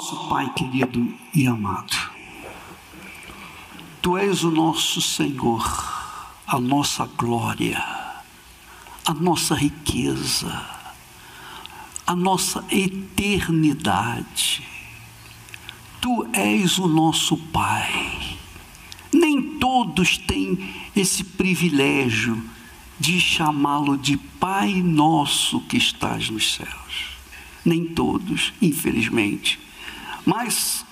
Nosso Pai querido e amado, Tu és o nosso Senhor, a nossa glória, a nossa riqueza, a nossa eternidade. Tu és o nosso Pai. Nem todos têm esse privilégio de chamá-lo de Pai nosso que estás nos céus. Nem todos, infelizmente. Mas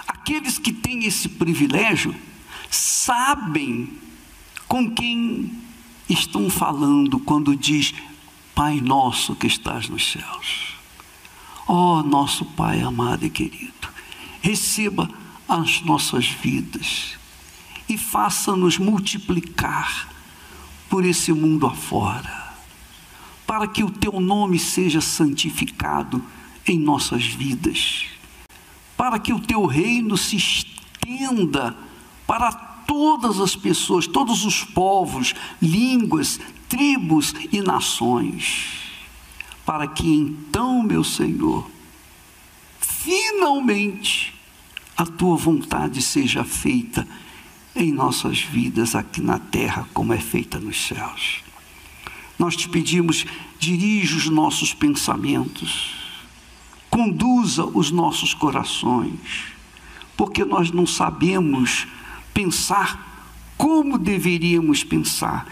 aqueles que têm esse privilégio sabem com quem estão falando quando diz Pai nosso que estás nos céus. Ó nosso Pai amado e querido, receba as nossas vidas e faça-nos multiplicar por esse mundo afora, para que o Teu nome seja santificado em nossas vidas, para que o Teu reino se estenda para todas as pessoas, todos os povos, línguas, tribos e nações, para que então, meu Senhor, finalmente a Tua vontade seja feita em nossas vidas aqui na terra, como é feita nos céus. Nós te pedimos, dirige os nossos pensamentos, conduza os nossos corações, porque nós não sabemos pensar como deveríamos pensar.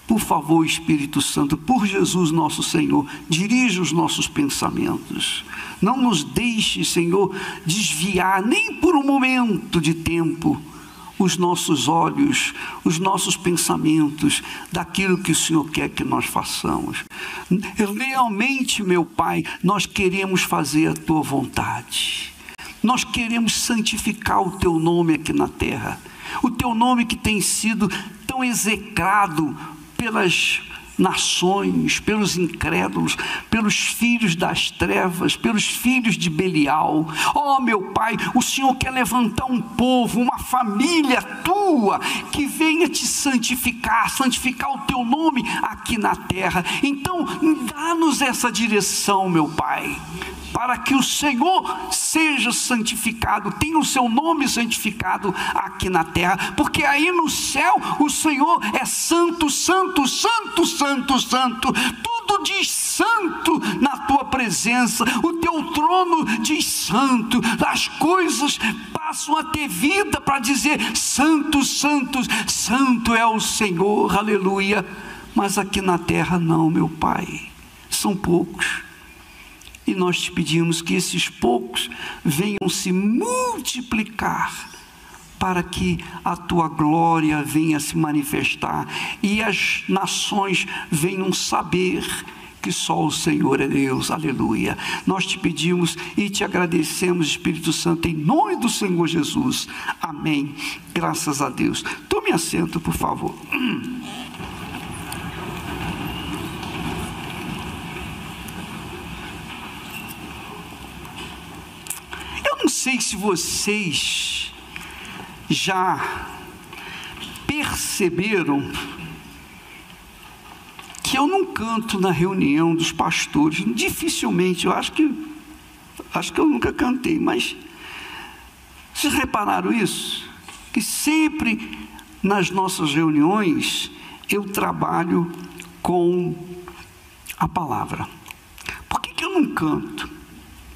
Por favor, Espírito Santo, por Jesus nosso Senhor, dirija os nossos pensamentos. Não nos deixe, Senhor, desviar nem por um momento de tempo os nossos olhos, os nossos pensamentos daquilo que o Senhor quer que nós façamos. Realmente, meu Pai, nós queremos fazer a Tua vontade. Nós queremos santificar o Teu nome aqui na terra. O Teu nome que tem sido tão execrado pelas nações, pelos incrédulos, pelos filhos das trevas, pelos filhos de Belial. Oh meu Pai, o Senhor quer levantar um povo, uma família Tua, que venha te santificar o Teu nome aqui na terra. Então, dá-nos essa direção, meu Pai, para que o Senhor seja santificado, tenha o Seu nome santificado aqui na terra, porque aí no céu o Senhor é santo, santo, santo, santo, santo. Tudo diz santo na Tua presença, o Teu trono diz santo, as coisas passam a ter vida para dizer santo, santo, santo é o Senhor, aleluia. Mas aqui na terra não, meu Pai, são poucos. E nós te pedimos que esses poucos venham se multiplicar, para que a Tua glória venha se manifestar e as nações venham saber que só o Senhor é Deus, aleluia. Nós te pedimos e te agradecemos, Espírito Santo, em nome do Senhor Jesus, amém, graças a Deus. Tome assento, por favor. Eu não sei se vocês já perceberam que eu não canto na reunião dos pastores, dificilmente, eu acho que eu nunca cantei, mas vocês repararam isso? Que sempre nas nossas reuniões eu trabalho com a palavra. Por que eu não canto?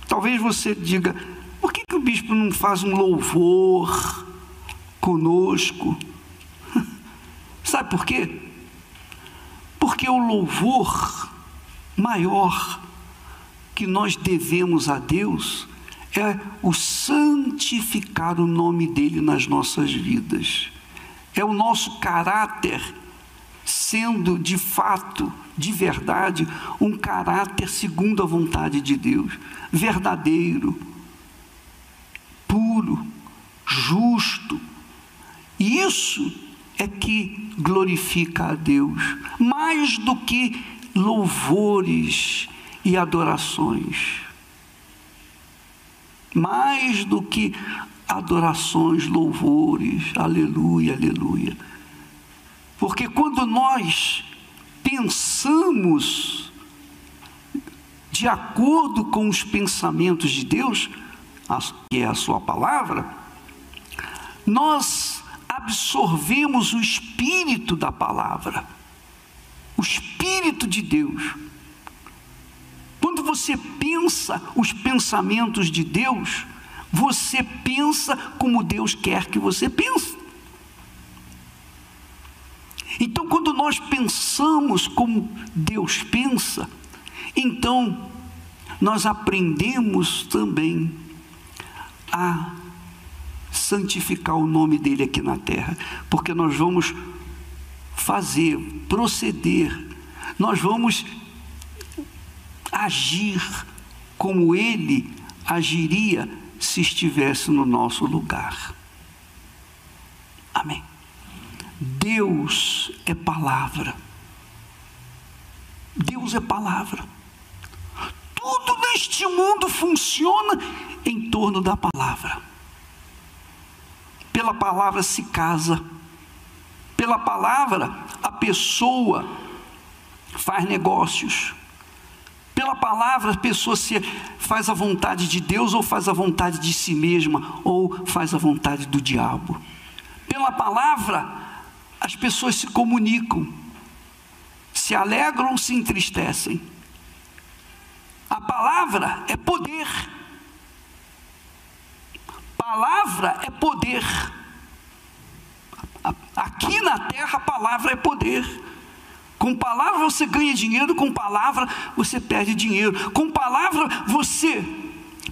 Talvez você diga, por que o bispo não faz um louvor conosco? Sabe por quê? Porque o louvor maior que nós devemos a Deus é o santificar o nome dEle nas nossas vidas. É o nosso caráter sendo de fato, de verdade, um caráter segundo a vontade de Deus, verdadeiro, puro, justo. E isso é que glorifica a Deus, mais do que louvores e adorações. Mais do que adorações, louvores, aleluia, aleluia. Porque quando nós pensamos de acordo com os pensamentos de Deus, que é a sua palavra, nós absorvemos o espírito da palavra, o espírito de Deus. Quando você pensa os pensamentos de Deus, você pensa como Deus quer que você pense. Então, quando nós pensamos como Deus pensa, então nós aprendemos também a santificar o nome dele aqui na terra, porque nós vamos proceder, nós vamos agir como ele agiria se estivesse no nosso lugar. Amém. Deus é palavra. Deus é palavra. Tudo neste mundo funciona em torno da palavra. Pela palavra se casa. Pela palavra a pessoa faz negócios. Pela palavra a pessoa se faz a vontade de Deus, ou faz a vontade de si mesma, ou faz a vontade do diabo. Pela palavra as pessoas se comunicam, se alegram, se entristecem. A palavra é poder. Palavra é poder. Aqui na terra a palavra é poder. Com palavra você ganha dinheiro, com palavra você perde dinheiro. Com palavra você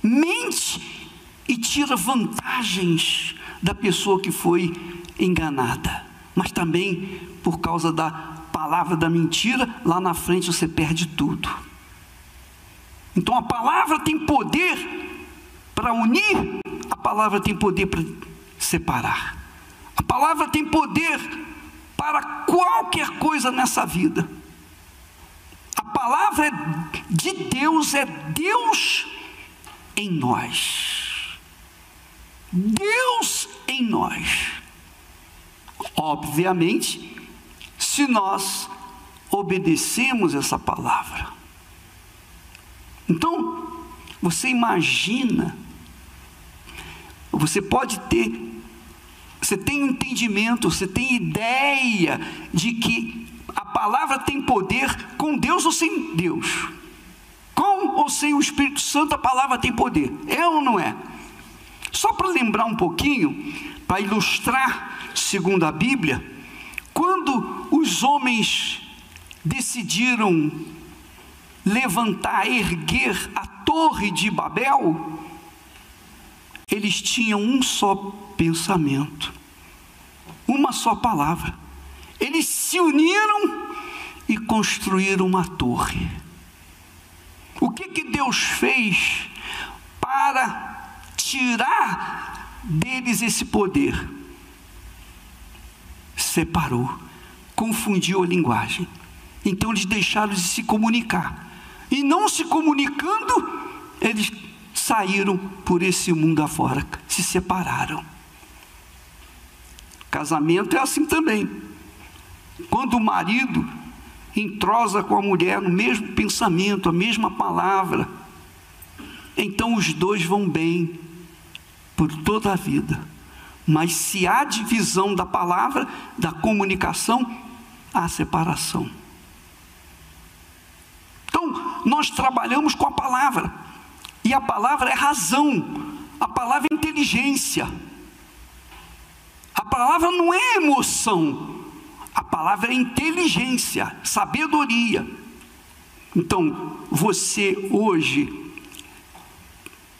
mente e tira vantagens da pessoa que foi enganada. Mas também, por causa da palavra da mentira, lá na frente você perde tudo. Então a palavra tem poder para unir, a palavra tem poder para separar. A palavra tem poder para qualquer coisa nessa vida. A palavra é de Deus, é Deus em nós. Deus em nós. Obviamente, se nós obedecemos essa palavra. Então, você imagina, você tem entendimento, você tem ideia de que a palavra tem poder com Deus ou sem Deus. Com ou sem o Espírito Santo, a palavra tem poder. É ou não é? Só para lembrar um pouquinho, para ilustrar, segundo a Bíblia, quando os homens decidiram erguer a Torre de Babel, eles tinham um só pensamento, uma só palavra. Eles se uniram e construíram uma torre. O que Deus fez para tirar deles esse poder? Separou, confundiu a linguagem. Então eles deixaram de se comunicar. E não se comunicando, eles saíram por esse mundo afora, se separaram. Casamento é assim também. Quando o marido entrosa com a mulher no mesmo pensamento, a mesma palavra, então os dois vão bem por toda a vida. Mas se há divisão da palavra, da comunicação, há separação. Então, nós trabalhamos com a palavra. E a palavra é razão. A palavra é inteligência. A palavra não é emoção. A palavra é inteligência, sabedoria. Então, você hoje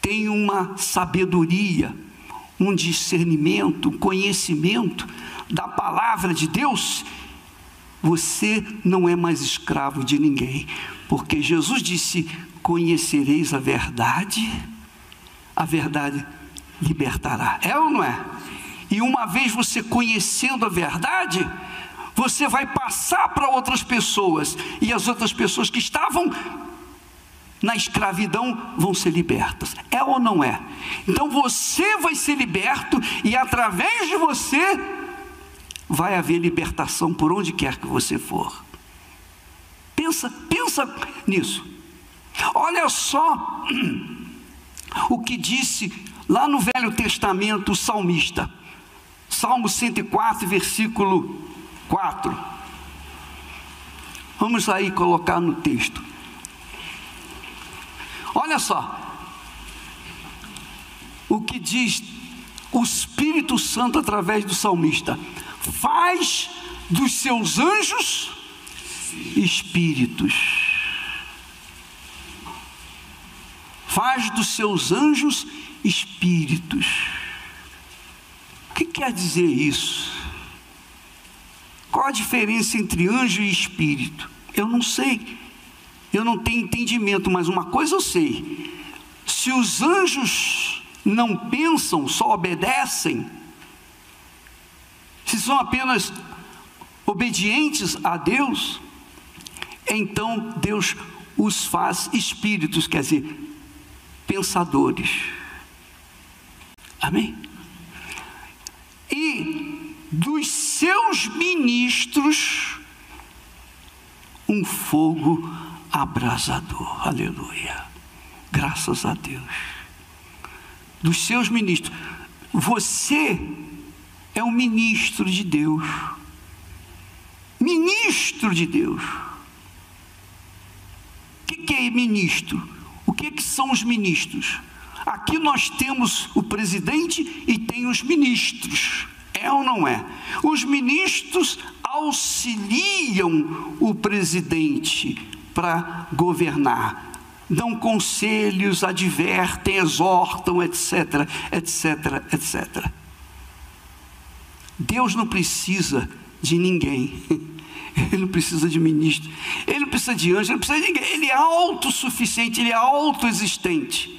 tem uma sabedoria, um discernimento, um conhecimento da palavra de Deus. Você não é mais escravo de ninguém, porque Jesus disse: conhecereis a verdade libertará. É ou não é? E uma vez você conhecendo a verdade, você vai passar para outras pessoas, e as outras pessoas que estavam na escravidão vão ser libertas. É ou não é? Então você vai ser liberto, e através de você vai haver libertação por onde quer que você for. Pensa nisso. Olha só o que disse Lá no Velho Testamento, o salmista, Salmo 104, versículo 4. Vamos aí colocar no texto. Olha só o que diz o Espírito Santo através do salmista: faz dos seus anjos espíritos. Faz dos seus anjos espíritos. O que quer dizer isso? Qual a diferença entre anjo e espírito? Eu não sei. Eu não tenho entendimento, mas uma coisa eu sei: se os anjos não pensam, só obedecem, se são apenas obedientes a Deus, então Deus os faz espíritos, quer dizer, pensadores. Amém? E dos seus ministros um fogo abrasador. Aleluia, graças a Deus. Dos seus ministros. Você é um ministro de Deus. Ministro de Deus. O que é ministro? O que são os ministros? Aqui nós temos o presidente e tem os ministros. É ou não é? Os ministros auxiliam o presidente para governar, dão conselhos, advertem, exortam, etc, etc, etc. Deus não precisa de ninguém. Ele não precisa de ministro, ele não precisa de anjo, ele não precisa de ninguém. Ele é autossuficiente, ele é autoexistente.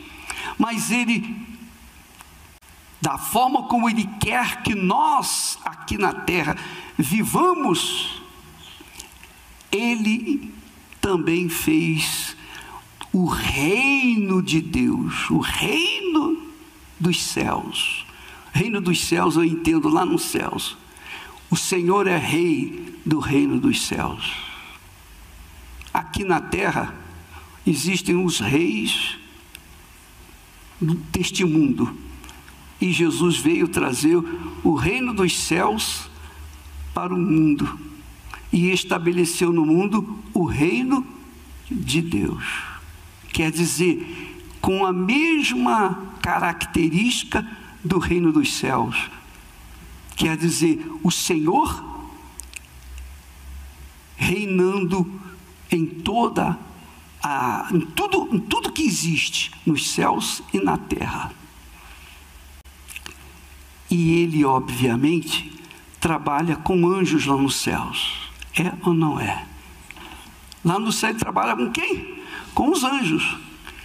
Mas ele, da forma como ele quer que nós aqui na terra vivamos, ele também fez o reino de Deus, o reino dos céus. Reino dos céus eu entendo lá nos céus. O Senhor é rei do reino dos céus. Aqui na terra existem os reis deste mundo, e Jesus veio trazer o reino dos céus para o mundo e estabeleceu no mundo o reino de Deus. Quer dizer, com a mesma característica do reino dos céus. Quer dizer, o Senhor reinando em tudo que existe nos céus e na terra. E ele, obviamente, trabalha com anjos lá nos céus. É ou não é? Lá no céu ele trabalha com quem? Com os anjos.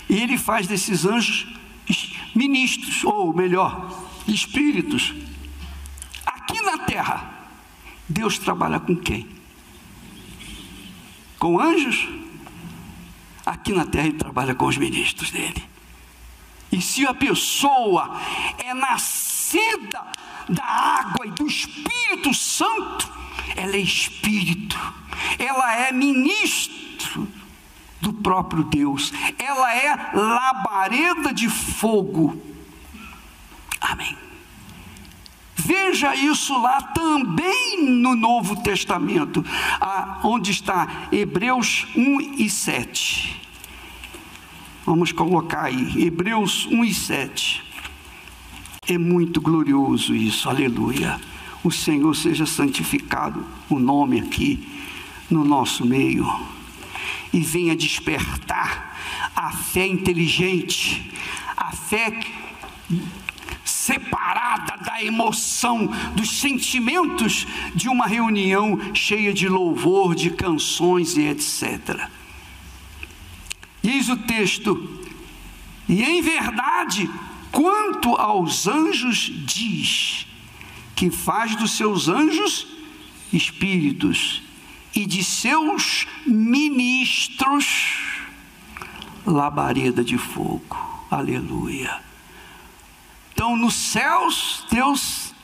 E ele faz desses anjos ministros, ou melhor, espíritos. Aqui na terra, Deus trabalha com quem? Com anjos? Aqui na terra ele trabalha com os ministros dele. E se a pessoa é nascida da água e do Espírito Santo, ela é espírito, ela é ministro do próprio Deus, ela é labareda de fogo. Amém. Veja isso lá também no Novo Testamento, onde está Hebreus 1 e 7. Vamos colocar aí, Hebreus 1 e 7. É muito glorioso isso, aleluia. O Senhor seja santificado, o nome aqui no nosso meio. E venha despertar a fé inteligente, a fé separada da emoção, dos sentimentos de uma reunião cheia de louvor, de canções e etc. Diz o texto: e em verdade, quanto aos anjos diz, que faz dos seus anjos espíritos, e de seus ministros labareda de fogo. Aleluia. Então, nos céus, Deus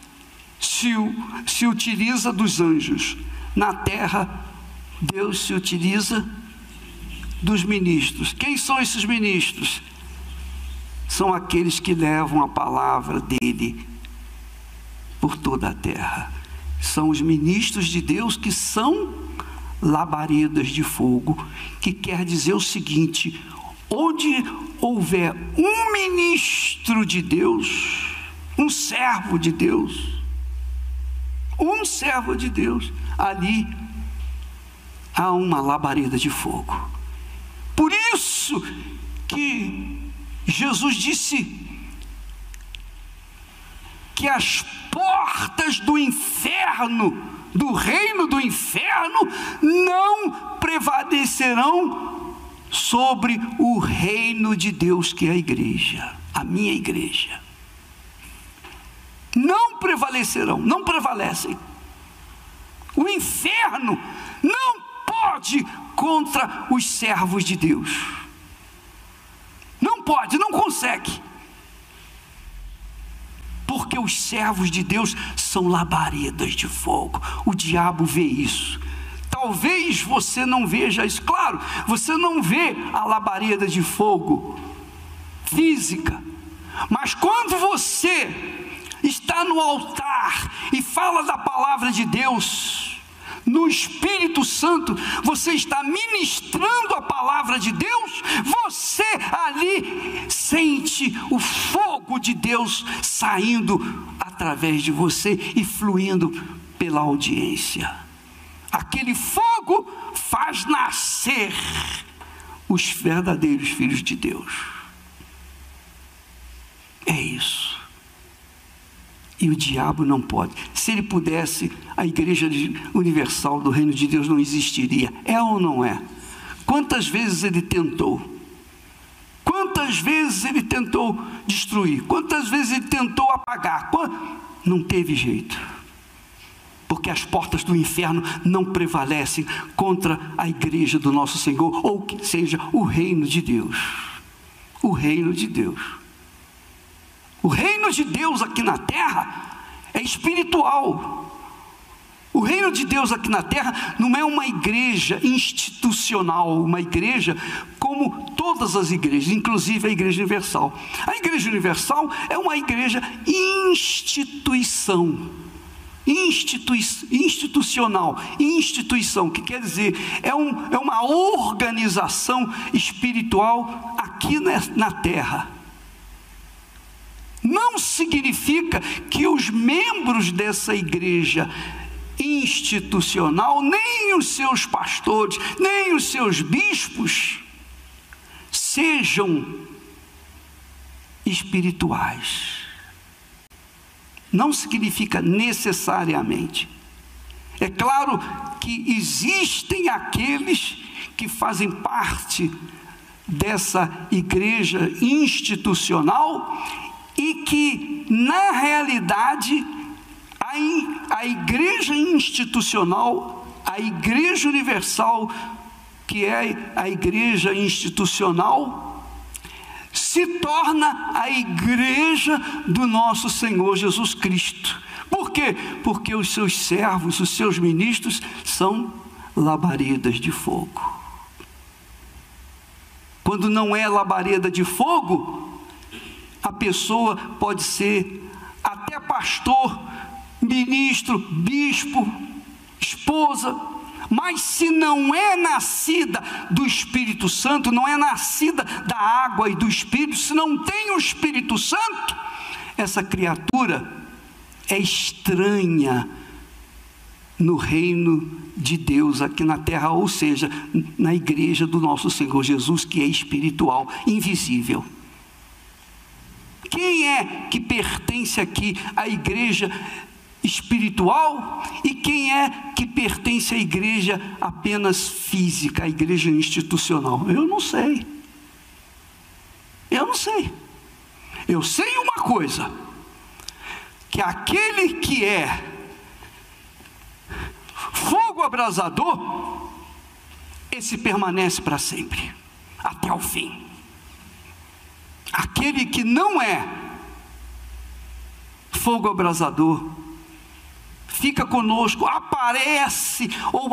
se utiliza dos anjos. Na terra, Deus se utiliza dos ministros. Quem são esses ministros? são aqueles que levam a palavra dele por toda a terra. São os ministros de Deus, que são labaredas de fogo, que quer dizer o seguinte: onde houver um ministro de Deus, um servo de Deus, ali há uma labareda de fogo. Por isso que Jesus disse que as portas do inferno, do reino do inferno, não prevalecerão sobre o reino de Deus, que é a igreja, a minha igreja. Não prevalecerão, não prevalecem. O inferno não pode contra os servos de Deus. Não pode, não consegue. Porque os servos de Deus são labaredas de fogo. O diabo vê isso. Talvez você não veja isso. Claro, você não vê a labareda de fogo física. Mas quando você está no altar e fala da palavra de Deus, no Espírito Santo, você está ministrando a palavra de Deus, você ali sente o fogo de Deus saindo através de você e fluindo pela audiência. Aquele fogo faz nascer os verdadeiros filhos de Deus. É isso. E o diabo não pode. Se ele pudesse, a igreja universal do reino de Deus não existiria. É ou não é? Quantas vezes ele tentou? Quantas vezes ele tentou destruir? Quantas vezes ele tentou apagar? Não teve jeito. Porque as portas do inferno não prevalecem contra a igreja do nosso Senhor, ou que seja, o reino de Deus. O reino de Deus. O reino de Deus aqui na terra é espiritual. O reino de Deus aqui na terra não é uma igreja institucional, uma igreja como todas as igrejas, inclusive a Igreja Universal. A Igreja Universal é uma igreja instituição, que quer dizer, é uma organização espiritual aqui na terra. Não significa que os membros dessa igreja institucional, nem os seus pastores, nem os seus bispos, sejam espirituais. Não significa necessariamente. É claro que existem aqueles que fazem parte dessa igreja institucional e que, na realidade, a igreja institucional, a Igreja Universal, que é a igreja institucional, se torna a igreja do nosso Senhor Jesus Cristo. Por quê? Porque os seus servos, os seus ministros, são labaredas de fogo. Quando não é labareda de fogo, a pessoa pode ser até pastor, ministro, bispo, esposa, mas se não é nascida do Espírito Santo, não é nascida da água e do Espírito, se não tem o Espírito Santo, essa criatura é estranha no reino de Deus aqui na terra, ou seja, na igreja do nosso Senhor Jesus, que é espiritual, invisível. Quem é que pertence aqui à igreja espiritual e quem é que pertence à igreja apenas física, à igreja institucional? Eu não sei. Eu sei uma coisa, que aquele que é fogo abrasador, esse permanece para sempre, até o fim. Aquele que não é fogo abrasador, fica conosco, aparece ou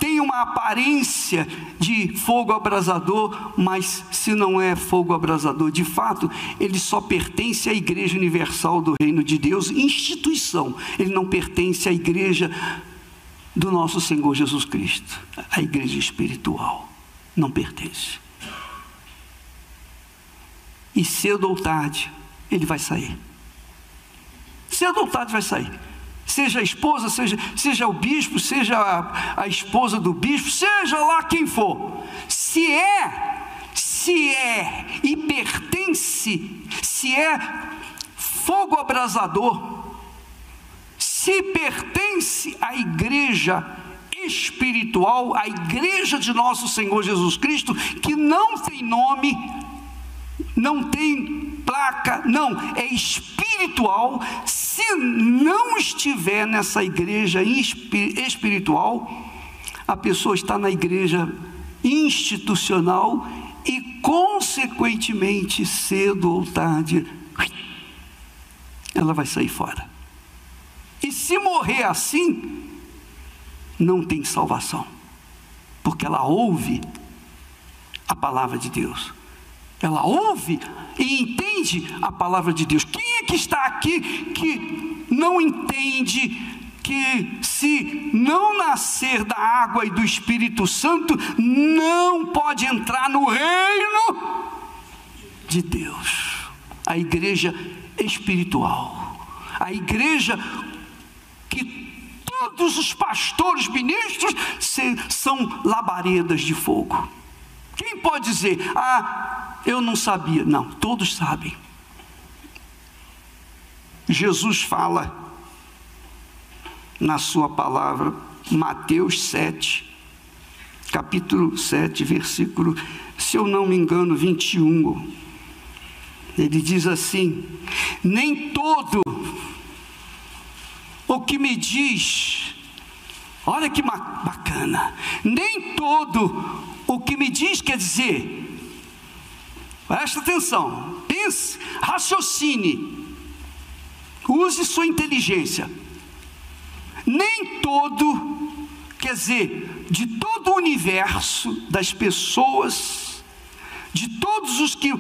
tem uma aparência de fogo abrasador, mas se não é fogo abrasador, de fato, ele só pertence à Igreja Universal do Reino de Deus, instituição. Ele não pertence à igreja do nosso Senhor Jesus Cristo, a igreja espiritual. Não pertence. E cedo ou tarde, ele vai sair. Cedo ou tarde vai sair. Seja a esposa, seja o bispo, seja a esposa do bispo, seja lá quem for. Se é e pertence, se é fogo abrasador, se pertence à igreja espiritual, à igreja de nosso Senhor Jesus Cristo, que não tem nome, não tem placa, não, é espiritual. Se não estiver nessa igreja espiritual, a pessoa está na igreja institucional e, consequentemente, cedo ou tarde, ela vai sair fora. E se morrer assim, não tem salvação, porque ela ouve a palavra de Deus, ela ouve e entende a palavra de Deus. Quem é que está aqui que não entende que se não nascer da água e do Espírito Santo, não pode entrar no reino de Deus? A igreja espiritual, a igreja que todos os pastores, ministros são labaredas de fogo. Quem pode dizer, eu não sabia? Não, todos sabem. Jesus fala na sua palavra, Mateus 7, capítulo 7, versículo, se eu não me engano, 21. Ele diz assim: nem todo o que me diz, olha que bacana, nem todo o que me diz, quer dizer, presta atenção, pense, raciocine, use sua inteligência. Nem todo, quer dizer, de todo o universo das pessoas, de todos os que,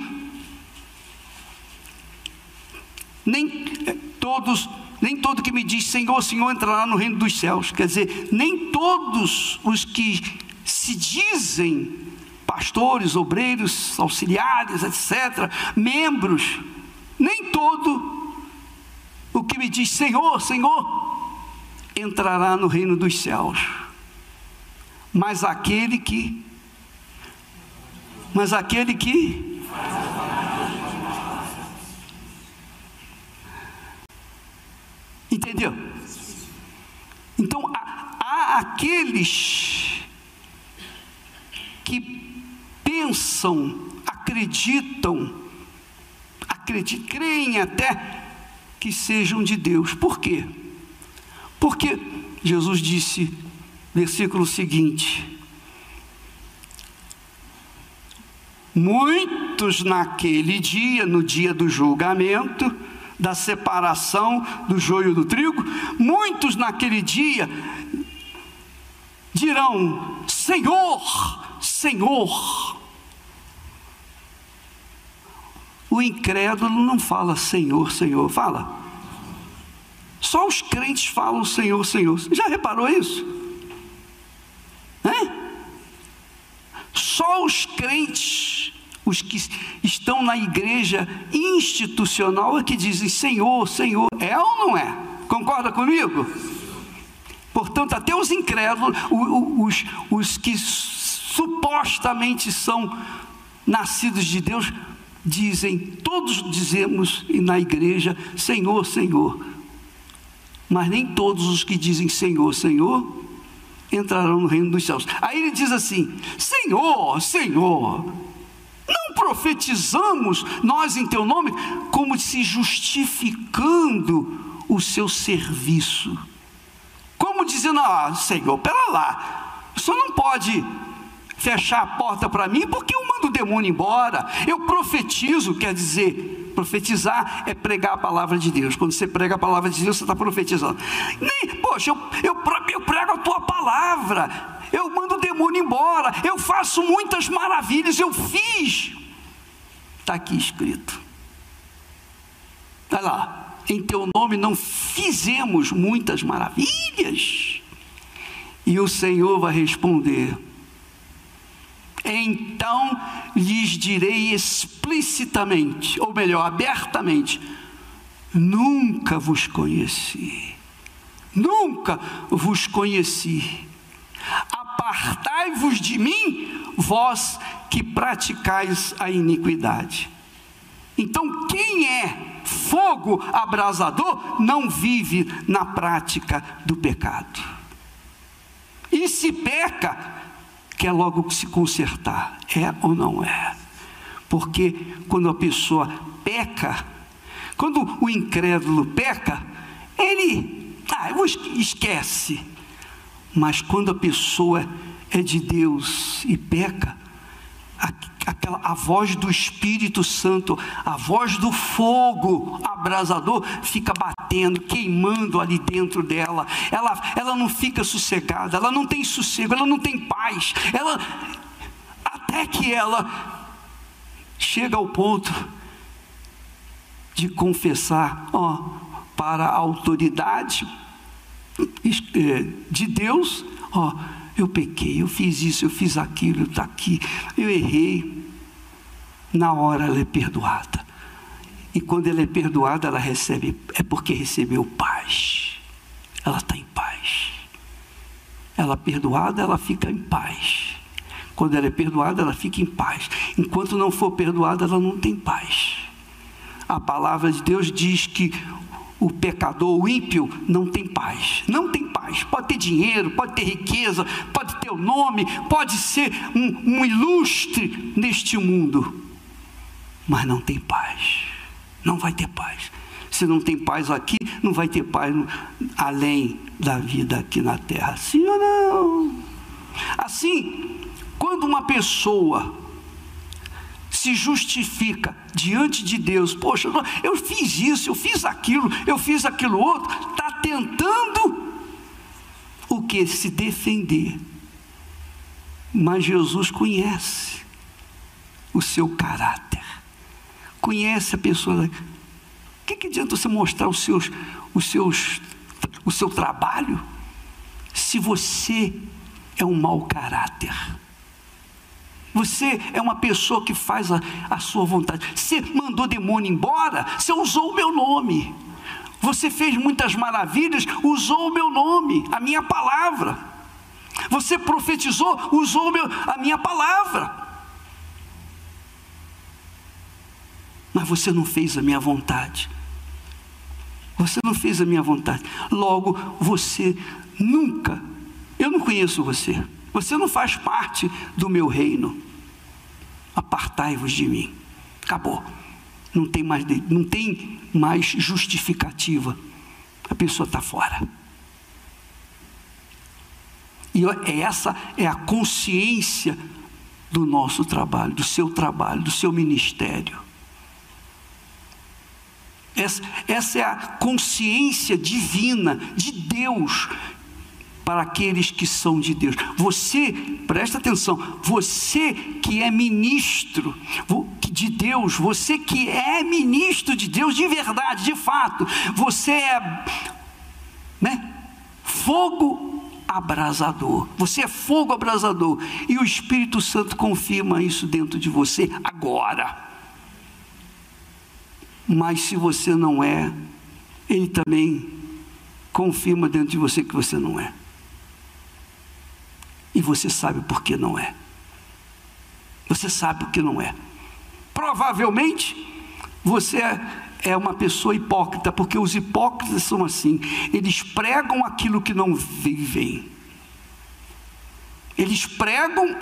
nem todo que me diz Senhor, Senhor entrará no reino dos céus. Quer dizer, nem todos os que se dizem pastores, obreiros, auxiliares, etc., membros, nem todo o que me diz Senhor, Senhor entrará no reino dos céus, mas aquele que entendeu? Então há aqueles que pensam, acreditam, creem até que sejam de Deus. Por quê? Porque Jesus disse, versículo seguinte: muitos naquele dia, no dia do julgamento, da separação do joio do trigo, muitos naquele dia dirão: Senhor, Senhor. O incrédulo não fala Senhor, Senhor, fala. Só os crentes falam Senhor, Senhor. Você já reparou isso? Só os crentes, os que estão na igreja institucional, é que dizem Senhor, Senhor. É ou não é? Concorda comigo? Portanto, até os incrédulos, os que supostamente são nascidos de Deus, dizem, todos dizemos na igreja Senhor, Senhor. Mas nem todos os que dizem Senhor, Senhor entrarão no reino dos céus. Aí ele diz assim: Senhor, Senhor, não profetizamos nós em teu nome, como se justificando o seu serviço, como dizendo: Senhor, pera lá, o senhor não pode fechar a porta para mim, porque eu mando o demônio embora. Eu profetizo, quer dizer, profetizar é pregar a palavra de Deus. Quando você prega a palavra de Deus, você está profetizando. Poxa, eu prego a tua palavra, eu mando o demônio embora, eu faço muitas maravilhas, eu fiz. Está aqui escrito. Está lá, em teu nome não fizemos muitas maravilhas? E o Senhor vai responder: então lhes direi explicitamente, ou melhor, abertamente: nunca vos conheci, nunca vos conheci. Apartai-vos de mim, vós que praticais a iniquidade. Então, quem é fogo abrasador não vive na prática do pecado. E se peca, quer logo se consertar, é ou não é? Porque quando a pessoa peca, quando o incrédulo peca, ele esquece. Mas quando a pessoa é de Deus e peca, a voz do Espírito Santo, a voz do fogo abrasador fica batendo, queimando ali dentro dela. Ela não fica sossegada, ela não tem sossego, ela não tem paz, até que ela chega ao ponto de confessar para a autoridade de Deus: eu pequei, eu fiz isso, eu fiz aquilo, eu estou aqui, eu errei. Na hora ela é perdoada. E quando ela é perdoada, ela recebe, é porque recebeu paz. Ela está em paz. Ela é perdoada, ela fica em paz. Quando ela é perdoada, ela fica em paz. Enquanto não for perdoada, ela não tem paz. A palavra de Deus diz que o pecador, o ímpio, não tem paz. Não tem paz. Pode ter dinheiro, pode ter riqueza, pode ter o nome, pode ser um ilustre neste mundo, mas não tem paz. Não vai ter paz. Se não tem paz aqui, não vai ter paz além da vida aqui na terra. Sim ou não? Assim, quando uma pessoa se justifica diante de Deus: poxa, eu fiz isso, eu fiz aquilo outro, está tentando o que? Se defender. Mas Jesus conhece o seu caráter, conhece a pessoa. O que adianta você mostrar o seu trabalho se você é um mau caráter? Você é uma pessoa que faz a sua vontade. Você mandou demônio embora, você usou o meu nome. Você fez muitas maravilhas, usou o meu nome, a minha palavra. Você profetizou, usou a minha palavra. Mas você não fez a minha vontade. Você não fez a minha vontade. Logo, você nunca, eu não conheço você. Você não faz parte do meu reino. Apartai-vos de mim. Acabou. Não tem mais justificativa. A pessoa está fora. E essa é a consciência do nosso trabalho, do seu ministério. Essa é a consciência divina de Deus para aqueles que são de Deus. Você, presta atenção, você que é ministro de Deus, você que é ministro de Deus de verdade, de fato, você é fogo abrasador. Você é fogo abrasador, e o Espírito Santo confirma isso dentro de você agora. Mas se você não é, ele também confirma dentro de você que você não é. E você sabe por que não é. Você sabe o que não é. Provavelmente você é uma pessoa hipócrita, porque os hipócritas são assim. Eles pregam aquilo que não vivem. Eles pregam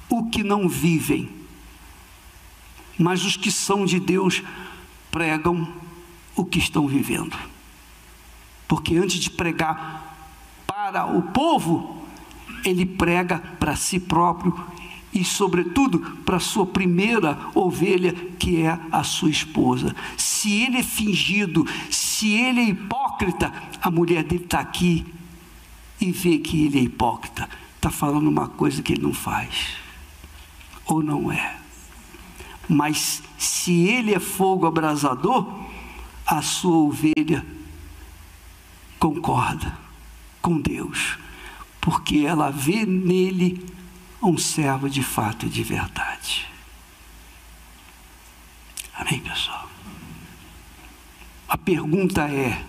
o que não vivem. Mas os que são de Deus pregam o que estão vivendo. Porque antes de pregar para o povo, ele prega para si próprio e sobretudo para a sua primeira ovelha, que é a sua esposa. Se ele é fingido, se ele é hipócrita, a mulher dele está aqui e vê que ele é hipócrita, está falando uma coisa que ele não faz, ou não é. Mas se ele é fogo abrasador, a sua ovelha concorda com Deus, porque ela vê nele um servo de fato e de verdade. Amém, pessoal? A pergunta é: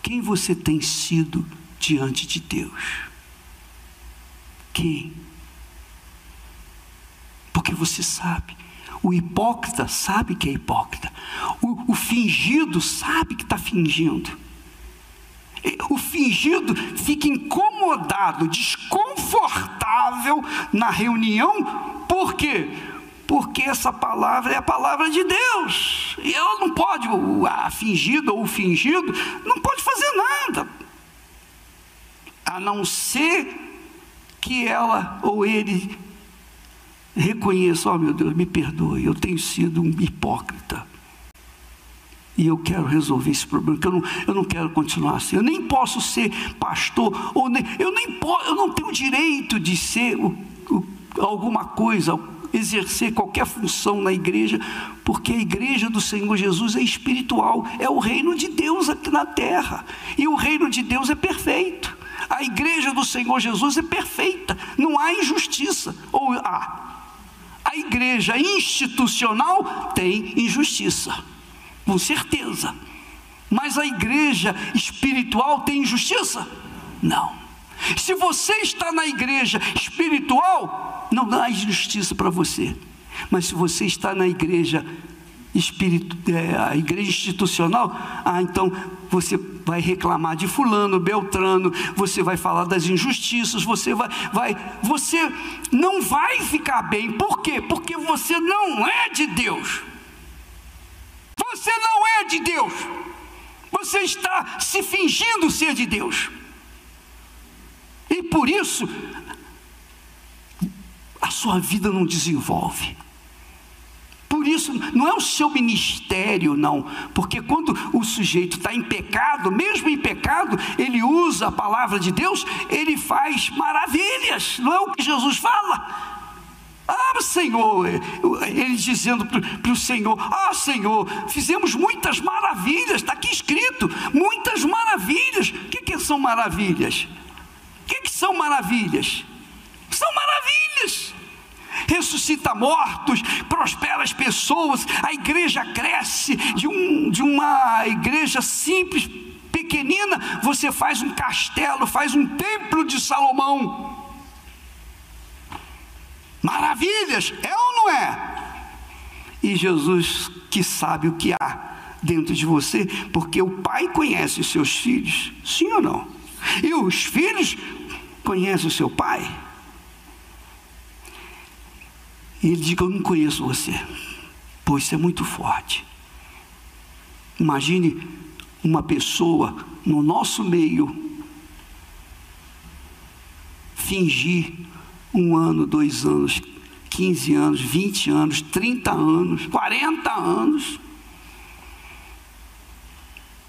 quem você tem sido diante de Deus? Quem? Porque você sabe. O hipócrita sabe que é hipócrita. O fingido sabe que está fingindo. O fingido fica incomodado, desconfortável na reunião. Por quê? Porque essa palavra é a palavra de Deus. E ela não pode, a fingida ou o fingido, não pode fazer nada, a não ser que ela ou ele reconheça: oh meu Deus, me perdoe, eu tenho sido um hipócrita. E eu quero resolver esse problema, porque eu não quero continuar assim. Eu nem posso ser pastor, eu não tenho direito de ser alguma coisa, exercer qualquer função na igreja, porque a igreja do Senhor Jesus é espiritual, é o reino de Deus aqui na terra, e o reino de Deus é perfeito. A igreja do Senhor Jesus é perfeita, não há injustiça, ou há. A igreja institucional tem injustiça, com certeza. Mas a igreja espiritual tem injustiça? Não. Se você está na igreja espiritual, não há injustiça para você. Mas se você está na igreja a igreja institucional, então você vai reclamar de fulano, beltrano, você vai falar das injustiças, você não vai ficar bem. Por quê? Porque você não é de Deus. Você não é de Deus. Você está se fingindo ser de Deus. E por isso a sua vida não desenvolve. Por isso, não é o seu ministério, não. Porque quando o sujeito está em pecado, mesmo em pecado, ele usa a palavra de Deus, ele faz maravilhas. Não é o que Jesus fala? Ah, Senhor, ele dizendo para o Senhor: ah, Senhor, fizemos muitas maravilhas. Está aqui escrito, muitas maravilhas. O que são maravilhas? O que são maravilhas? São maravilhas. Ressuscita mortos, prospera as pessoas, a igreja cresce. De uma igreja simples, pequenina, você faz um castelo, faz um templo de Salomão. Maravilhas, é ou não é? E Jesus, que sabe o que há dentro de você, porque o pai conhece os seus filhos, sim ou não? E os filhos conhecem o seu pai. E ele diz: eu não conheço você. Pois isso é muito forte. Imagine uma pessoa no nosso meio fingir 1 ano, 2 anos, 15 anos, 20 anos, 30 anos, 40 anos,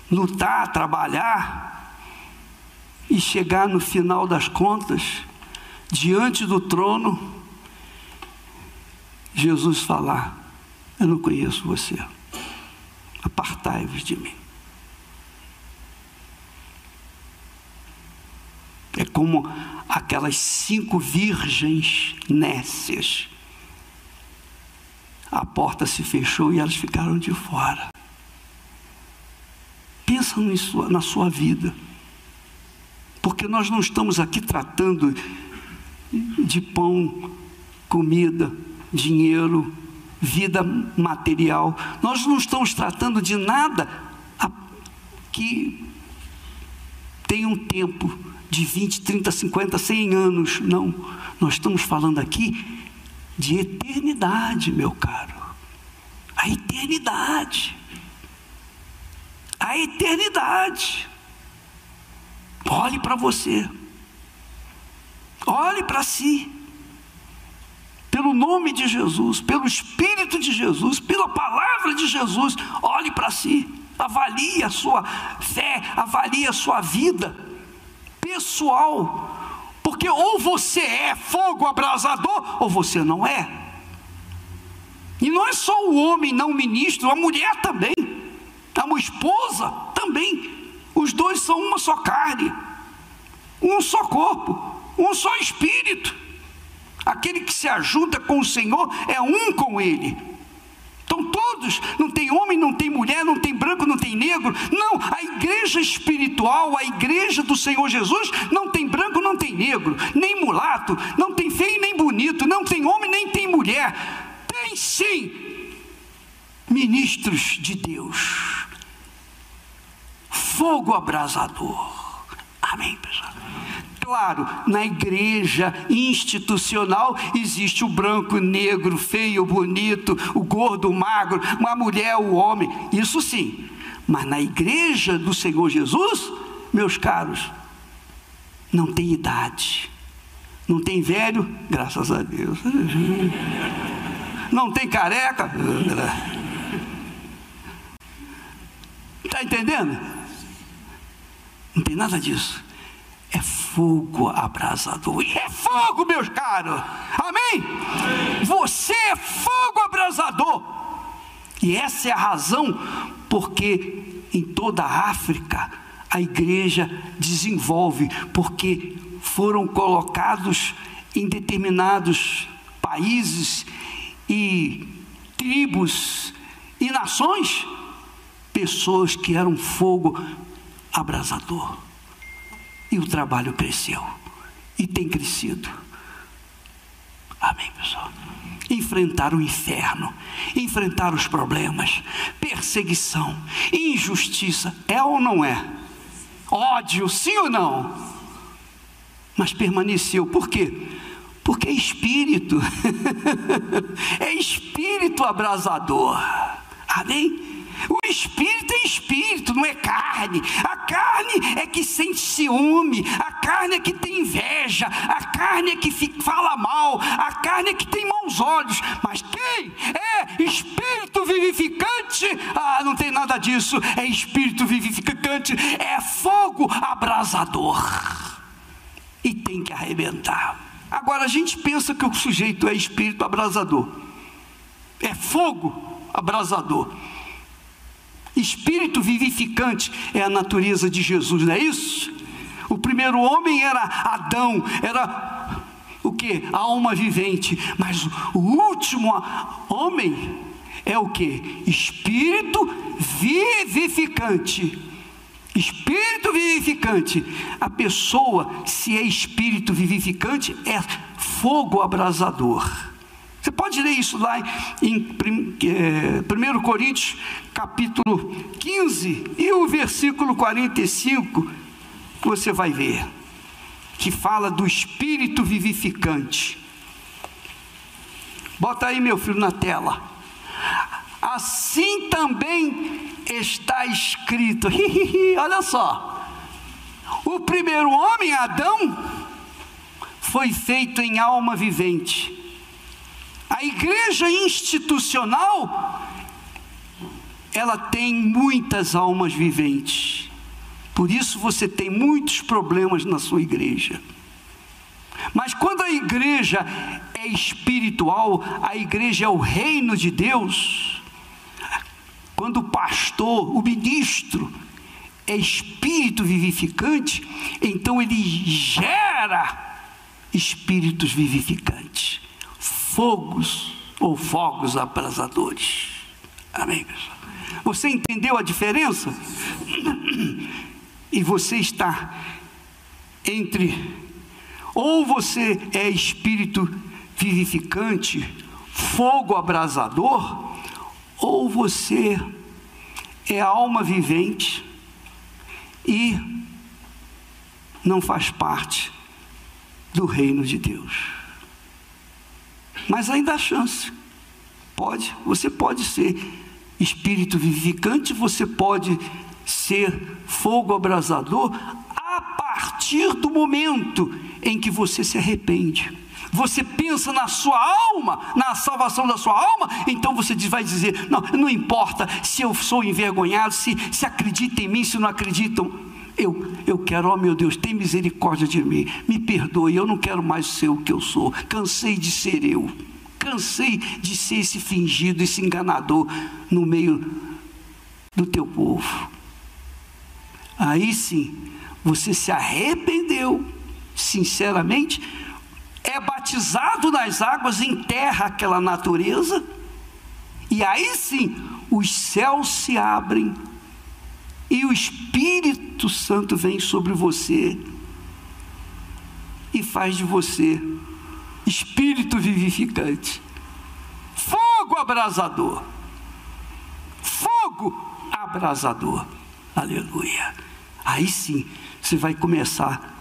lutar, trabalhar, e chegar no final das contas, diante do trono, Jesus falar: eu não conheço você, apartai-vos de mim. É como aquelas 5 virgens nécias. A porta se fechou e elas ficaram de fora. Pensa nisso na sua vida, porque nós não estamos aqui tratando de pão, comida, dinheiro, vida material. Nós não estamos tratando de nada que tem um tempo de 20, 30, 50, 100 anos. Não, nós estamos falando aqui de eternidade, meu caro. A eternidade. A eternidade. Olhe para você. Olhe para si. Pelo nome de Jesus, pelo Espírito de Jesus, pela palavra de Jesus, olhe para si. Avalie a sua fé, avalie a sua vida pessoal. Porque ou você é fogo abrasador, ou você não é. E não é só o homem não ministro, a mulher também, a esposa também. Os dois são uma só carne, um só corpo, um só espírito. Aquele que se ajuda com o Senhor é um com Ele. Então todos, não tem homem, não tem mulher, não tem branco, não tem negro. Não, a igreja espiritual, a igreja do Senhor Jesus, não tem branco, não tem negro, nem mulato, não tem feio nem bonito, não tem homem, nem tem mulher. Tem sim ministros de Deus, fogo abrasador. Amém, pessoal? Claro, na igreja institucional existe o branco, o negro, o feio, o bonito, o gordo, o magro, a mulher, o homem, isso sim. Mas na igreja do Senhor Jesus, meus caros, não tem idade, não tem velho, graças a Deus, não tem careca, está entendendo? Não tem nada disso. É fogo abrasador. E é fogo, meus caros. Amém? Amém? Você é fogo abrasador. E essa é a razão porque em toda a África a igreja desenvolve, porque foram colocados em determinados países e tribos e nações pessoas que eram fogo abrasador. E o trabalho cresceu. E tem crescido. Amém, pessoal? Enfrentar o inferno. Enfrentar os problemas. Perseguição. Injustiça. É ou não é? Ódio, sim ou não? Mas permaneceu. Por quê? Porque é espírito. É espírito abrasador. Amém? O espírito é espírito, não é carne. A carne é que sente ciúme, a carne é que tem inveja, a carne é que fala mal, a carne é que tem maus olhos. Mas quem é espírito vivificante? Ah, não tem nada disso. É espírito vivificante, é fogo abrasador. E tem que arrebentar. Agora a gente pensa que o sujeito é espírito abrasador, é fogo abrasador. Espírito vivificante é a natureza de Jesus, não é isso? O primeiro homem era Adão, era o que? A alma vivente. Mas o último homem é o que? Espírito vivificante. Espírito vivificante. A pessoa, se é espírito vivificante, é fogo abrasador. Você pode ler isso lá em 1 Coríntios, capítulo 15, e o versículo 45, você vai ver, que fala do Espírito vivificante. Bota aí, meu filho, na tela. Assim também está escrito, olha só, o primeiro homem, Adão, foi feito em alma vivente. A igreja institucional, ela tem muitas almas viventes. Por isso você tem muitos problemas na sua igreja. Mas quando a igreja é espiritual, a igreja é o reino de Deus. Quando o pastor, o ministro, é espírito vivificante, então ele gera espíritos vivificantes. Fogos ou fogos abrasadores. Amém, pessoal? Você entendeu a diferença? E você está entre, ou você é espírito vivificante, fogo abrasador, ou você é alma vivente e não faz parte do reino de Deus. Mas ainda há chance. Você pode ser espírito vivificante, você pode ser fogo abrasador a partir partir do momento em que você se arrepende, você pensa na sua alma, na salvação da sua alma, então você vai dizer: não importa se eu sou envergonhado, se acreditam em mim, se não acreditam, eu quero, meu Deus, tem misericórdia de mim, me perdoe, eu não quero mais ser o que eu sou, cansei de ser eu, cansei de ser esse fingido, esse enganador no meio do teu povo. Aí sim, você se arrependeu sinceramente, é batizado nas águas, enterra aquela natureza, e aí sim os céus se abrem e o Espírito Santo vem sobre você e faz de você espírito vivificante, fogo abrasador, aleluia. Aí sim você vai começar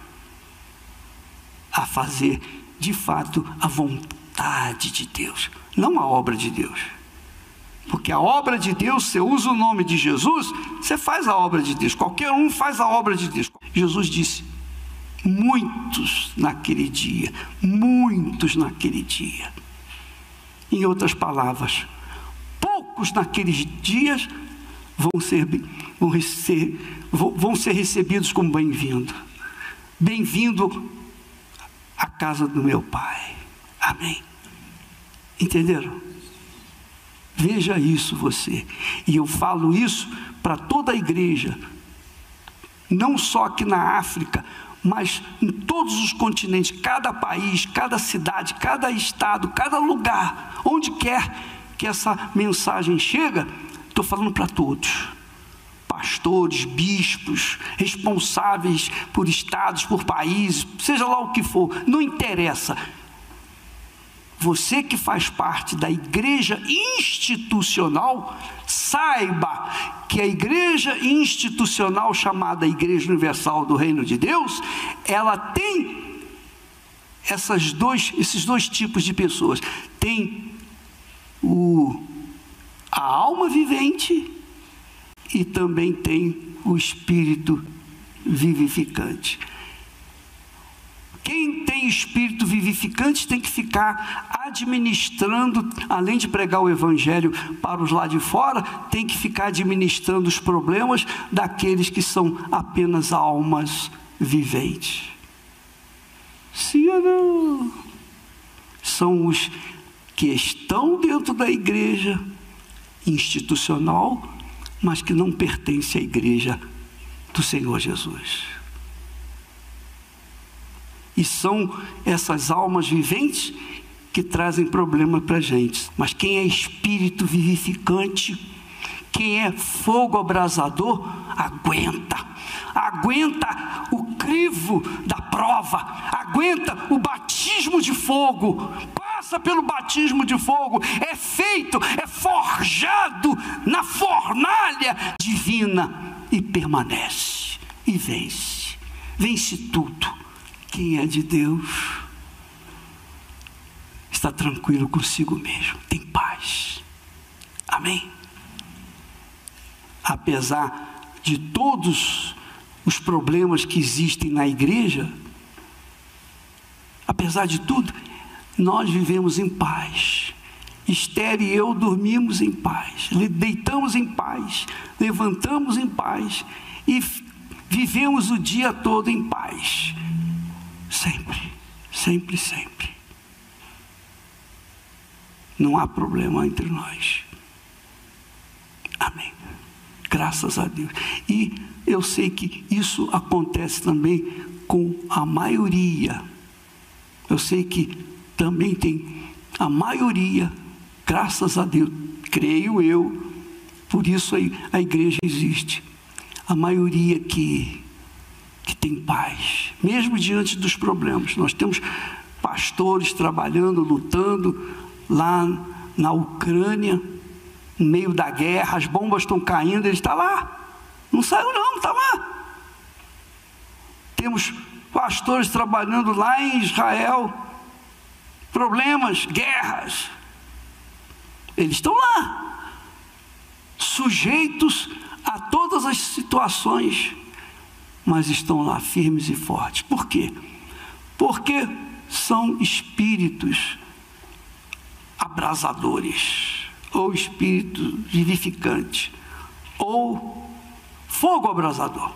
a fazer de fato a vontade de Deus, não a obra de Deus, porque a obra de Deus, você usa o nome de Jesus, você faz a obra de Deus, qualquer um faz a obra de Deus. Jesus disse: muitos naquele dia, em outras palavras, poucos naqueles dias vão ser recebidos como bem-vindo à casa do meu Pai. Amém? Entenderam? Veja isso você, e eu falo isso para toda a igreja, não só aqui na África, mas em todos os continentes, cada país, cada cidade, cada estado, cada lugar, onde quer que essa mensagem chega, estou falando para todos, pastores, bispos, responsáveis por estados, por países, seja lá o que for, não interessa. Você que faz parte da igreja institucional, saiba que a igreja institucional, chamada Igreja Universal do Reino de Deus, ela tem esses dois tipos de pessoas. Tem a alma vivente e também tem o espírito vivificante. Quem tem espírito vivificante tem que ficar administrando, além de pregar o evangelho para os lá de fora, tem que ficar administrando os problemas daqueles que são apenas almas viventes. Sim ou não? São os que estão dentro da igreja institucional, mas que não pertencem à igreja do Senhor Jesus. E são essas almas viventes que trazem problema para a gente. Mas quem é espírito vivificante, quem é fogo abrasador, aguenta o crivo da prova, aguenta o batismo de fogo, passa pelo batismo de fogo, é forjado na fornalha divina e permanece e vence tudo. Quem é de Deus está tranquilo consigo mesmo, tem paz. Amém? Apesar de todos os problemas que existem na igreja, apesar de tudo, nós vivemos em paz. Esther e eu dormimos em paz, deitamos em paz, levantamos em paz e vivemos o dia todo em paz. Sempre. Não há problema entre nós. Amém. Graças a Deus. E eu sei que isso acontece também com a maioria. Eu sei que também tem a maioria, graças a Deus, creio eu, por isso a igreja existe. A maioria que tem paz, mesmo diante dos problemas. Nós temos pastores trabalhando, lutando lá na Ucrânia, no meio da guerra, as bombas estão caindo, ele está lá, não saiu não, está lá. Temos pastores trabalhando lá em Israel, problemas, guerras, eles estão lá, sujeitos a todas as situações, mas estão lá firmes e fortes. Por quê? Porque são espíritos abrasadores, ou espírito vivificante, ou fogo abrasador.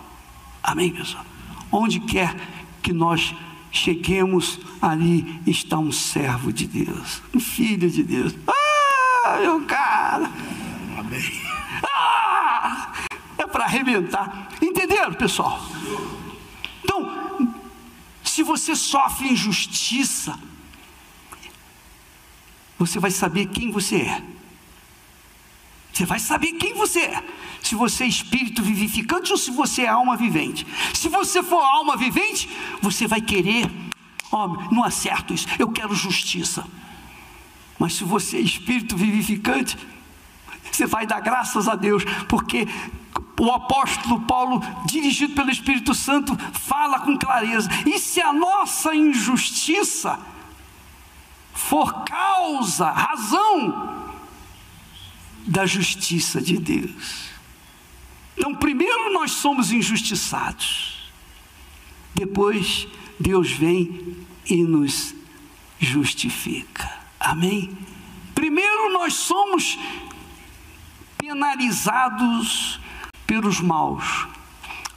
Amém, pessoal? Onde quer que nós cheguemos, ali está um servo de Deus, um filho de Deus. Meu cara! Amém. É para arrebentar. Entenderam, pessoal? Então, se você sofre injustiça, você vai saber quem você é. Você vai saber quem você é. Se você é espírito vivificante ou se você é alma vivente. Se você for alma vivente, você vai querer, não acerto isso, eu quero justiça. Mas se você é espírito vivificante, você vai dar graças a Deus, porque o apóstolo Paulo, dirigido pelo Espírito Santo, fala com clareza. E se a nossa injustiça for causa, razão da justiça de Deus, então primeiro nós somos injustiçados, depois Deus vem e nos justifica. Amém? Primeiro nós somos penalizados pelos maus,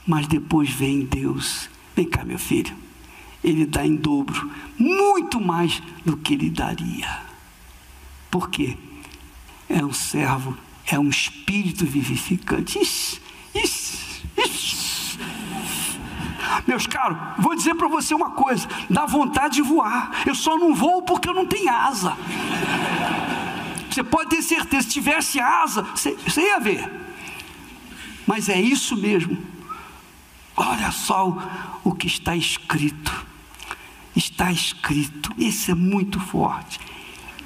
mas depois vem Deus. Vem cá, meu filho, Ele dá em dobro, muito mais do que Ele daria. Por quê? É um servo, é um espírito vivificante. Meus caros, vou dizer para você uma coisa, dá vontade de voar. Eu só não voo porque eu não tenho asa. Você pode ter certeza, se tivesse asa, você ia ver. Mas é isso mesmo. Olha só o que está escrito. Está escrito, esse é muito forte.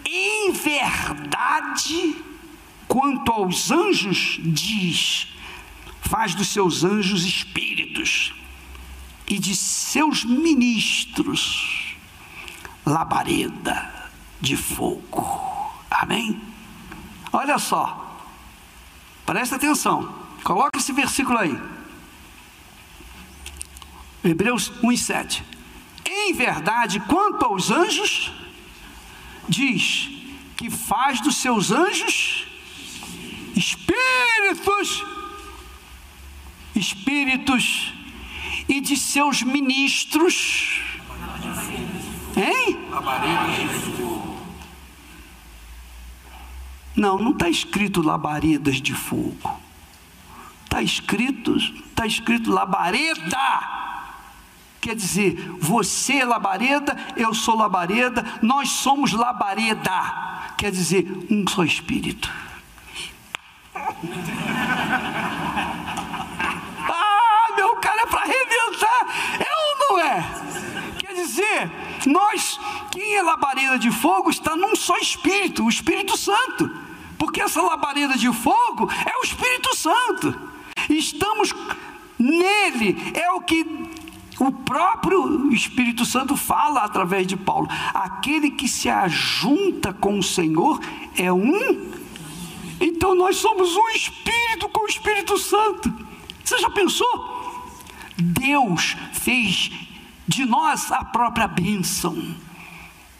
Em verdade, quanto aos anjos, diz: faz dos seus anjos espíritos, e de seus ministros labareda de fogo. Amém? Olha só, presta atenção, coloca esse versículo aí, Hebreus 1:7. Em verdade, quanto aos anjos, diz que faz dos seus anjos espíritos, e de seus ministros, não está escrito labaredas de fogo, está escrito labareda. Quer dizer, você é labareda, eu sou labareda, nós somos labareda. Quer dizer, um só espírito. Meu cara, é para arrebentar. É ou não é? Quer dizer, nós, quem é labareda de fogo, está num só espírito, o Espírito Santo. Porque essa labareda de fogo é o Espírito Santo. Estamos nele, é o que o próprio Espírito Santo fala através de Paulo. Aquele que se ajunta com o Senhor é um. Então nós somos um espírito com o Espírito Santo. Você já pensou? Deus fez de nós a própria bênção,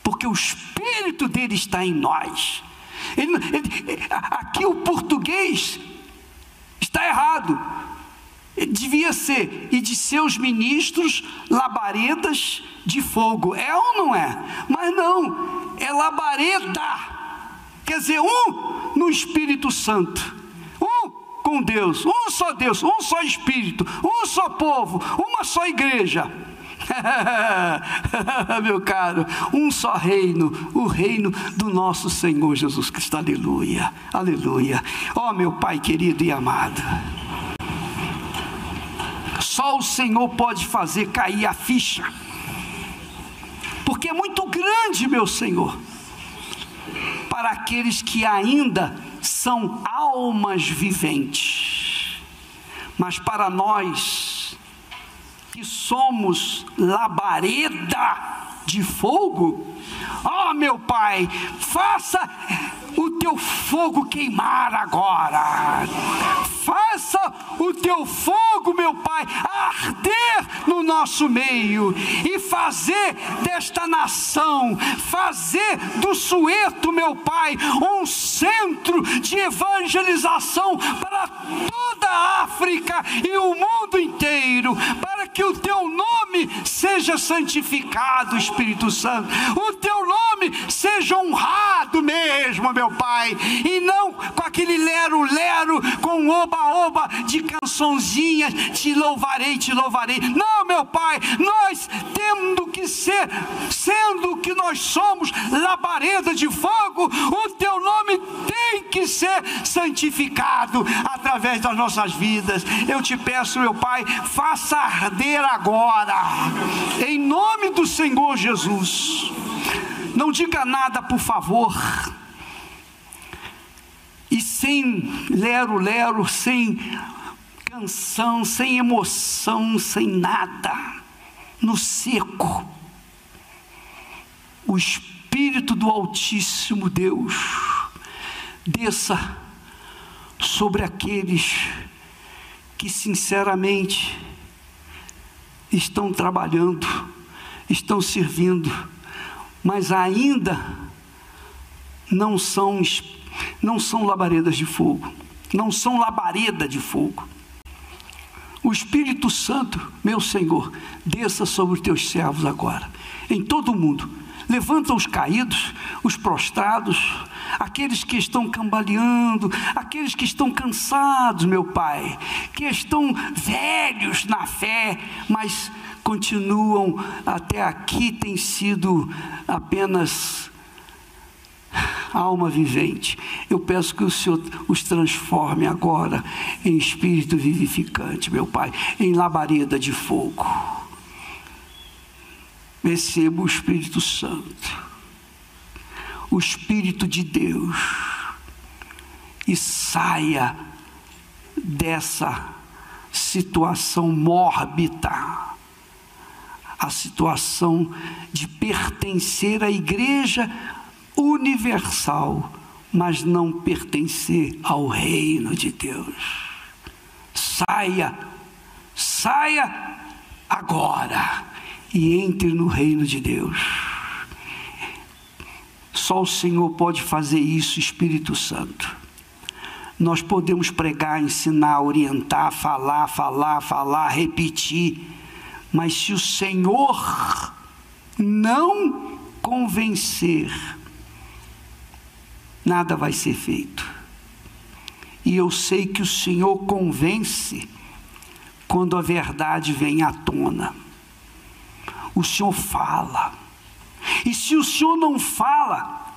porque o Espírito dele está em nós. Aqui o português está errado. Devia ser, e de seus ministros labaredas de fogo. É ou não é? Mas não, é labareda. Quer dizer, um no Espírito Santo, um com Deus, um só Espírito, um só povo, uma só igreja. Meu caro, um só reino, o reino do nosso Senhor Jesus Cristo. Aleluia, aleluia. Ó meu Pai querido e amado, só o Senhor pode fazer cair a ficha, porque é muito grande, meu Senhor, para aqueles que ainda são almas viventes. Mas para nós que somos labareda de fogo, meu Pai, faça o teu fogo queimar agora, faça o teu fogo, meu Pai, arder no nosso meio e fazer desta nação, fazer do Soweto, meu Pai, um centro de evangelização para toda a África e o mundo inteiro, para que o teu nome seja santificado, Espírito Santo, o teu nome seja honrado mesmo, meu Pai, e não com aquele lero-lero, com oba-oba de cançãozinhas, te louvarei, não, meu Pai, nós temos que ser, sendo que nós somos labareda de fogo, o teu nome tem que ser santificado através das nossas vidas. Eu te peço, meu Pai, faça arder agora, em nome do Senhor Jesus. Não diga nada, por favor, e sem lero-lero, sem canção, sem emoção, sem nada, no seco. O Espírito do Altíssimo Deus desça sobre aqueles que sinceramente estão trabalhando, estão servindo, mas ainda não são labaredas de fogo, não são labareda de fogo. O Espírito Santo, meu Senhor, desça sobre os teus servos agora, em todo o mundo. Levanta os caídos, os prostrados, aqueles que estão cambaleando, aqueles que estão cansados, meu Pai, que estão velhos na fé, mas continuam até aqui, tem sido apenas alma vivente. Eu peço que o Senhor os transforme agora em espírito vivificante, meu Pai, em labareda de fogo. Receba o Espírito Santo, o Espírito de Deus, e saia dessa situação mórbida, a situação de pertencer à igreja universal, mas não pertencer ao reino de Deus. Saia agora e entre no reino de Deus. Só o Senhor pode fazer isso, Espírito Santo. Nós podemos pregar, ensinar, orientar, falar, repetir, mas se o Senhor não convencer, nada vai ser feito. E eu sei que o Senhor convence quando a verdade vem à tona. O Senhor fala, e se o Senhor não fala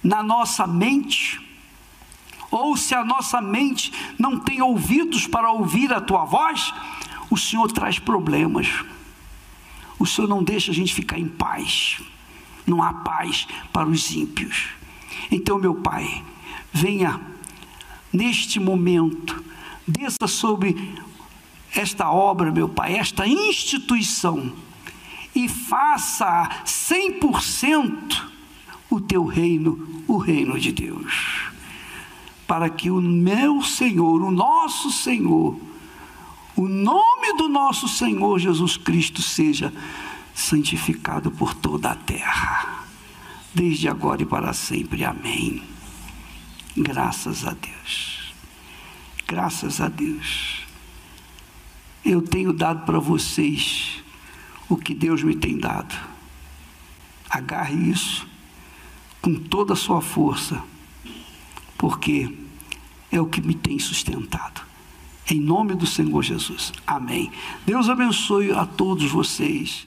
na nossa mente, ou se a nossa mente não tem ouvidos para ouvir a tua voz, o Senhor traz problemas. O Senhor não deixa a gente ficar em paz. Não há paz para os ímpios. Então, meu Pai, venha neste momento, desça sobre esta obra, meu Pai, esta instituição, e faça 100% o teu reino, o reino de Deus, para que o meu Senhor, o nosso Senhor, o nome do nosso Senhor Jesus Cristo seja santificado por toda a terra, desde agora e para sempre. Amém. Graças a Deus. Graças a Deus. Eu tenho dado para vocês o que Deus me tem dado. Agarre isso com toda a sua força, porque é o que me tem sustentado. Em nome do Senhor Jesus. Amém. Deus abençoe a todos vocês.